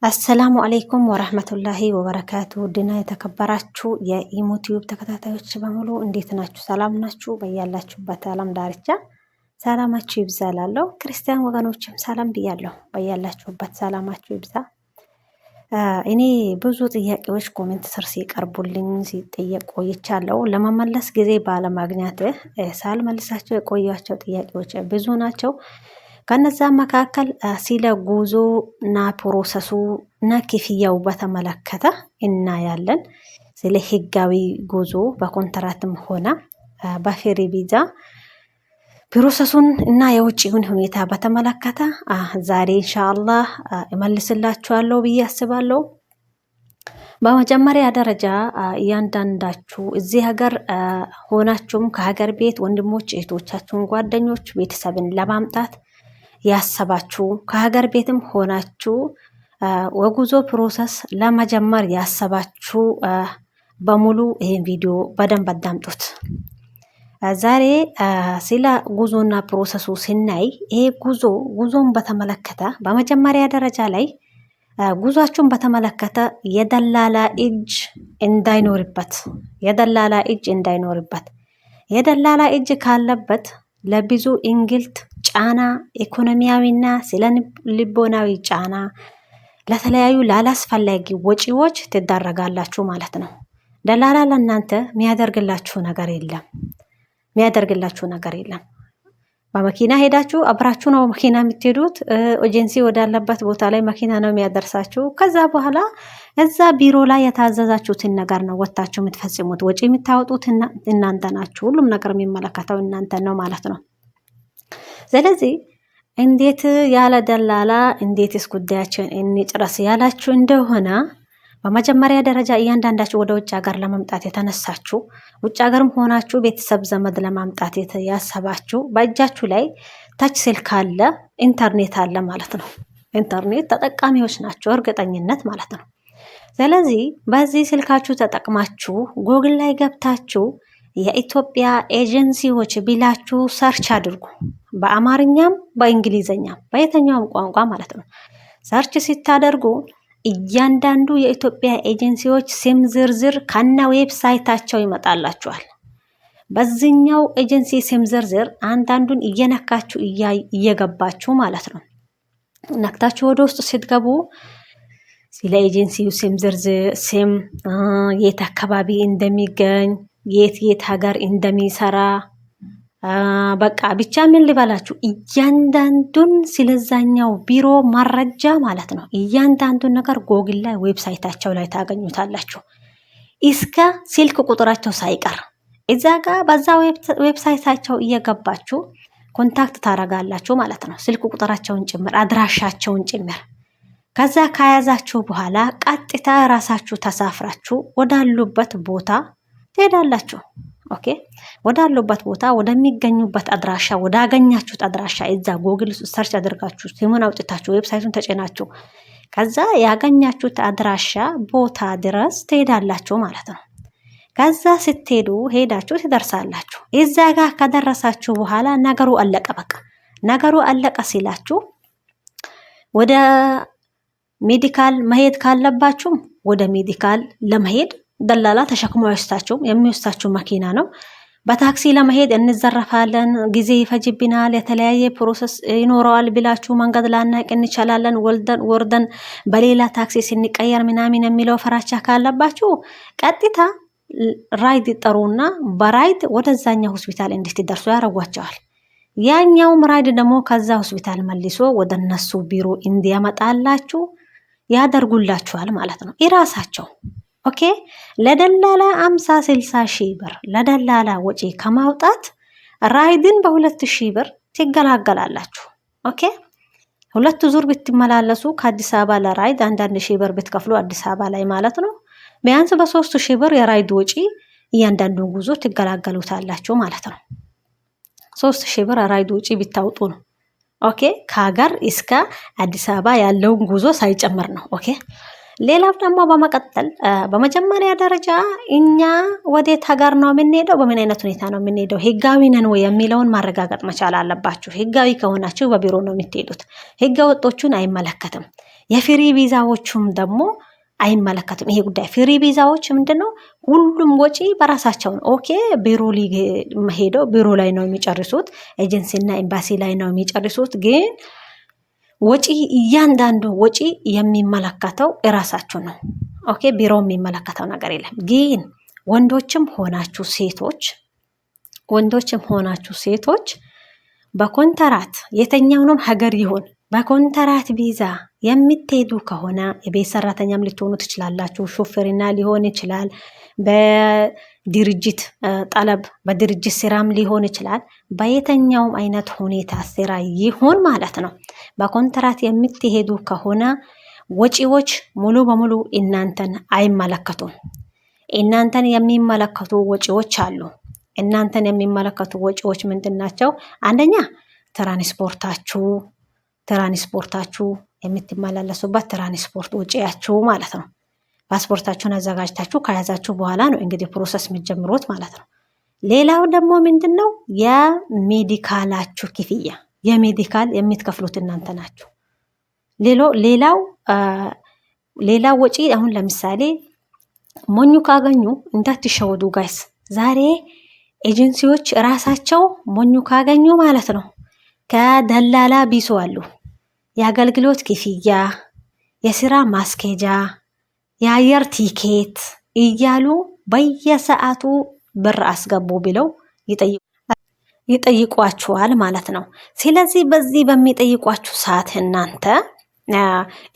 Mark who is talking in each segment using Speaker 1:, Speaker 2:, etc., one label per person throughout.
Speaker 1: አሰላሙ አለይኩም ወራህመቱላሂ ወበረካቱ ድና የተከበራችሁ የኢሞቲዩብ ተከታታዮች በሙሉ እንዴት ናችሁ? ሰላም ናችሁ? በያላችሁበት ዓለም ዳርቻ ሰላማችሁ ይብዛላለሁ። ክርስቲያን ወገኖችም ሰላም ብያለሁ። በያላችሁበት ሰላማችሁ ይብዛ። እኔ ብዙ ጥያቄዎች ኮሜንት ስር ሲቀርቡልኝ ሲጠየቅ ቆይቻለሁ። ለመመለስ ጊዜ ባለማግኘት ሳልመልሳቸው የቆያቸው ጥያቄዎች ብዙ ናቸው። ከነዛ መካከል ስለ ጉዞ እና ፕሮሰሱ እና ክፍያው በተመለከተ እናያለን። ስለ ህጋዊ ጉዞ በኮንትራትም ሆነ በፍሪ ቪዛ ፕሮሰሱን እና የውጭውን ሁኔታ በተመለከተ ዛሬ ኢንሻአላህ እመልስላችኋለሁ ብዬ አስባለሁ። በመጀመሪያ ደረጃ እያንዳንዳችሁ እዚህ ሀገር ሆናችሁም ከሀገር ቤት ወንድሞች እህቶቻችሁን ጓደኞች ቤተሰብን ለማምጣት ያሰባችሁ ከሀገር ቤትም ሆናችሁ ወጉዞ ፕሮሰስ ለመጀመር ያሰባችሁ በሙሉ ይሄን ቪዲዮ በደንብ አዳምጡት። ዛሬ ስለ ጉዞና ፕሮሰሱ ስናይ ይሄ ጉዞን በተመለከተ በመጀመሪያ ደረጃ ላይ ጉዟችሁን በተመለከተ የደላላ እጅ እንዳይኖርበት የደላላ እጅ ካለበት ለብዙ እንግልት ጫና ኢኮኖሚያዊና ስነ ልቦናዊ ጫና ለተለያዩ ላላስፈላጊ ወጪዎች ትዳረጋላችሁ ማለት ነው። ደላላ ለእናንተ የሚያደርግላችሁ ነገር የለም። በመኪና ሄዳችሁ አብራችሁ ነው መኪና የምትሄዱት። ኤጀንሲ ወዳለበት ቦታ ላይ መኪና ነው የሚያደርሳችሁ። ከዛ በኋላ እዛ ቢሮ ላይ የታዘዛችሁትን ነገር ነው ወጣችሁ የምትፈጽሙት። ወጪ የምታወጡት እናንተ ናችሁ። ሁሉም ነገር የሚመለከተው እናንተ ነው ማለት ነው። ስለዚህ እንዴት ያለ ደላላ እንዴትስ ጉዳያችን እንጨርስ ያላችሁ እንደሆነ በመጀመሪያ ደረጃ እያንዳንዳችሁ ወደ ውጭ ሀገር ለመምጣት የተነሳችሁ ውጭ ሀገርም ሆናችሁ ቤተሰብ ዘመድ ለማምጣት ያሰባችሁ በእጃችሁ ላይ ታች ስልክ አለ፣ ኢንተርኔት አለ ማለት ነው። ኢንተርኔት ተጠቃሚዎች ናቸው እርግጠኝነት ማለት ነው። ስለዚህ በዚህ ስልካችሁ ተጠቅማችሁ ጎግል ላይ ገብታችሁ የኢትዮጵያ ኤጀንሲዎች ቢላችሁ ሰርች አድርጉ። በአማርኛም በእንግሊዘኛም በየትኛውም ቋንቋ ማለት ነው። ሰርች ሲታደርጉ እያንዳንዱ የኢትዮጵያ ኤጀንሲዎች ስም ዝርዝር ከነ ዌብሳይታቸው ይመጣላችኋል። በዚህኛው ኤጀንሲ ስም ዝርዝር አንዳንዱን እየነካችሁ እየገባችሁ ማለት ነው። ነክታችሁ ወደ ውስጥ ስትገቡ ስለ ኤጀንሲው ስም ዝርዝር የት አካባቢ እንደሚገኝ የት ሀገር እንደሚሰራ በቃ ብቻ ምን ልበላችሁ እያንዳንዱን ስለዛኛው ቢሮ መረጃ ማለት ነው። እያንዳንዱን ነገር ጎግል ላይ ዌብሳይታቸው ላይ ታገኙታላችሁ። እስከ ስልክ ቁጥራቸው ሳይቀር እዛ ጋር በዛ ዌብሳይታቸው እየገባችሁ ኮንታክት ታረጋላችሁ ማለት ነው። ስልክ ቁጥራቸውን ጭምር አድራሻቸውን ጭምር። ከዛ ከያዛችሁ በኋላ ቀጥታ ራሳችሁ ተሳፍራችሁ ወዳሉበት ቦታ ትሄዳላችሁ። ኦኬ፣ ወዳሉበት ቦታ ወደሚገኙበት አድራሻ ወዳገኛችሁት አድራሻ እዛ ጎግል ሰርች አድርጋችሁ ስሙን አውጥታችሁ ዌብሳይቱን ተጭናችሁ ከዛ ያገኛችሁት አድራሻ ቦታ ድረስ ትሄዳላችሁ ማለት ነው። ከዛ ስትሄዱ ሄዳችሁ ትደርሳላችሁ። እዛ ጋር ከደረሳችሁ በኋላ ነገሩ አለቀ። በቃ ነገሩ አለቀ ሲላችሁ ወደ ሜዲካል መሄድ ካለባችሁም ወደ ሜዲካል ለመሄድ ደላላ ተሸክሞ የሚወስዳችሁ መኪና ነው። በታክሲ ለመሄድ እንዘረፋለን፣ ጊዜ ይፈጅብናል፣ የተለያየ ፕሮሰስ ይኖረዋል ብላችሁ መንገድ ላናቅ እንችላለን፣ ወርደን በሌላ ታክሲ ስንቀየር ምናምን የሚለው ፍራቻ ካለባችሁ ቀጥታ ራይድ ይጠሩና በራይድ ወደዛኛው ሆስፒታል እንድትደርሱ ያደርጓቸዋል። ያኛውም ራይድ ደግሞ ከዛ ሆስፒታል መልሶ ወደ እነሱ ቢሮ እንዲያመጣላችሁ ያደርጉላችኋል ማለት ነው ይራሳቸው። ኦኬ፣ ለደላላ 50-60 ሺህ ብር ለደላላ ወጪ ከማውጣት ራይድን በ2,000 ብር ትገላገላላችሁ። ኦኬ፣ 2 ዙር ብትመላለሱ ከአዲስ አበባ ለራይድ 1,000 ብር ብትከፍሉ አዲስ አበባ ላይ ማለት ነው ቢያንስ በ3,000 ብር የራይድ ወጪ እያንዳንዱን ጉዞ ትገላገሉታላችሁ ማለት ነው። 3,000 ብር ራይድ ወጪ ብታውጡ ነው። ኦኬ፣ ከሀገር እስከ አዲስ አበባ ያለውን ጉዞ ሳይጨምር ነው። ኦኬ፣ ሌላው ደግሞ በመቀጠል በመጀመሪያ ደረጃ እኛ ወዴት ሀገር ነው የምንሄደው፣ በምን አይነት ሁኔታ ነው የምንሄደው፣ ህጋዊ ነን ወይ የሚለውን ማረጋገጥ መቻል አለባችሁ። ህጋዊ ከሆናችሁ በቢሮ ነው የምትሄዱት። ህገ ወጦቹን አይመለከትም። የፍሪ ቪዛዎቹም ደግሞ አይመለከትም ይሄ ጉዳይ። ፍሪ ቪዛዎች ምንድነው? ሁሉም ወጪ በራሳቸው ነው። ኦኬ ቢሮ ሄደው ቢሮ ላይ ነው የሚጨርሱት፣ ኤጀንሲና ኤምባሲ ላይ ነው የሚጨርሱት። ግን ወጪ እያንዳንዱ ወጪ የሚመለከተው እራሳችሁ ነው። ኦኬ ቢሮ የሚመለከተው ነገር የለም። ግን ወንዶችም ሆናችሁ ሴቶች በኮንትራት የተኛውንም ሀገር ይሆን በኮንትራት ቪዛ የምትሄዱ ከሆነ የቤት ሰራተኛም ልትሆኑ ትችላላችሁ። ሹፌርና ሊሆን ይችላል። በድርጅት ጠለብ በድርጅት ስራም ሊሆን ይችላል። በየትኛውም አይነት ሁኔታ ስራ ይሆን ማለት ነው። በኮንትራት የምትሄዱ ከሆነ ወጪዎች ሙሉ በሙሉ እናንተን አይመለከቱም። እናንተን የሚመለከቱ ወጪዎች አሉ። እናንተን የሚመለከቱ ወጪዎች ምንድን ናቸው? አንደኛ ትራንስፖርታችሁ የምትመላለሱበት ትራንስፖርት ወጪያችሁ ማለት ነው። ፓስፖርታችሁን አዘጋጅታችሁ ከያዛችሁ በኋላ ነው እንግዲህ ፕሮሰስ የምትጀምሩት ማለት ነው። ሌላው ደግሞ ምንድን ነው? የሜዲካላችሁ ክፍያ፣ የሜዲካል የምትከፍሉት እናንተ ናችሁ። ሌላው ወጪ አሁን ለምሳሌ ሞኙ ካገኙ እንዳትሸወዱ ጋይስ። ዛሬ ኤጀንሲዎች ራሳቸው ሞኙ ካገኙ ማለት ነው ከደላላ ቢሱ አሉ። የአገልግሎት ክፍያ፣ የስራ ማስኬጃ፣ የአየር ቲኬት እያሉ በየሰዓቱ ብር አስገቡ ብለው ይጠይቋችኋል ማለት ነው። ስለዚህ በዚህ በሚጠይቋችሁ ሰዓት እናንተ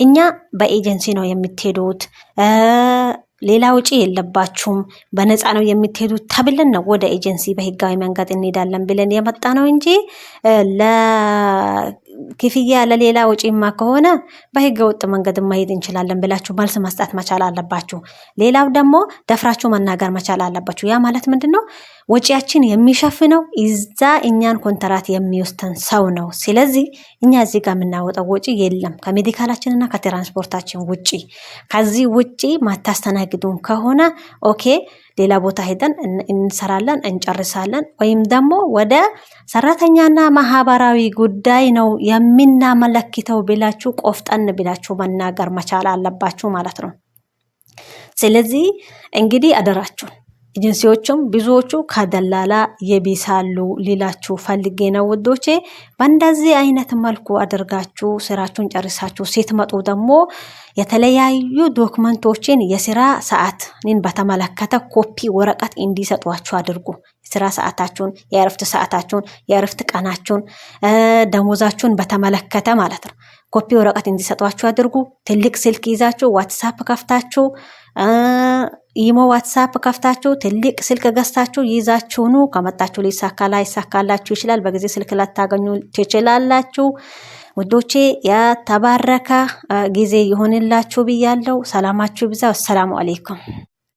Speaker 1: እኛ በኤጀንሲ ነው የምትሄዱት፣ ሌላ ውጪ የለባችሁም፣ በነፃ ነው የምትሄዱት ተብለን ነው ወደ ኤጀንሲ በህጋዊ መንገድ እንሄዳለን ብለን የመጣ ነው እንጂ ለክፍያ ለሌላ ውጪማ ከሆነ በህገ ወጥ መንገድ መሄድ እንችላለን ብላችሁ መልስ መስጠት መቻል አለባችሁ። ሌላው ደግሞ ደፍራችሁ መናገር መቻል አለባችሁ። ያ ማለት ምንድን ነው? ወጪያችን የሚሸፍነው እዛ እኛን ኮንትራት የሚወስደን ሰው ነው። ስለዚህ እኛ እዚህ ጋር የምናወጣው ወጪ የለም ከሜዲካላችንና ከትራንስፖርታችን ውጪ። ከዚህ ውጪ ማታስተናግዱን ከሆነ ኦኬ ሌላ ቦታ ሄደን እንሰራለን እንጨርሳለን፣ ወይም ደግሞ ወደ ሰራተኛና ማህበራዊ ጉዳይ ነው የምናመለክተው ብላችሁ ቆፍጠን ብላችሁ መናገር መቻል አለባችሁ ማለት ነው። ስለዚህ እንግዲህ አደራችሁን ኤጀንሲዎቹም ብዙዎቹ ከደላላ የቢሳሉ ሊላችሁ ፈልጌ ነው ውዶቼ። በእንደዚህ አይነት መልኩ አድርጋችሁ ስራችሁን ጨርሳችሁ ስትመጡ ደግሞ የተለያዩ ዶክመንቶችን የስራ ሰዓትን በተመለከተ ኮፒ ወረቀት እንዲሰጧችሁ አድርጉ። የስራ ሰዓታችሁን፣ የእረፍት ሰዓታችሁን፣ የእረፍት ቀናችሁን፣ ደሞዛችሁን በተመለከተ ማለት ነው ኮፒ ወረቀት እንዲሰጧችሁ አድርጉ። ትልቅ ስልክ ይዛችሁ ዋትሳፕ ከፍታችሁ ኢሞ ዋትሳፕ ከፍታችሁ ትልቅ ስልክ ገዝታችሁ ይዛችሁኑ ከመጣችሁ ይሳካላችሁ ይችላል። በጊዜ ስልክ ላታገኙ ትችላላችሁ። ውዶቼ የተባረከ ጊዜ ይሆንላችሁ ብያለሁ። ሰላማችሁ ይብዛ። አሰላሙ አለይኩም።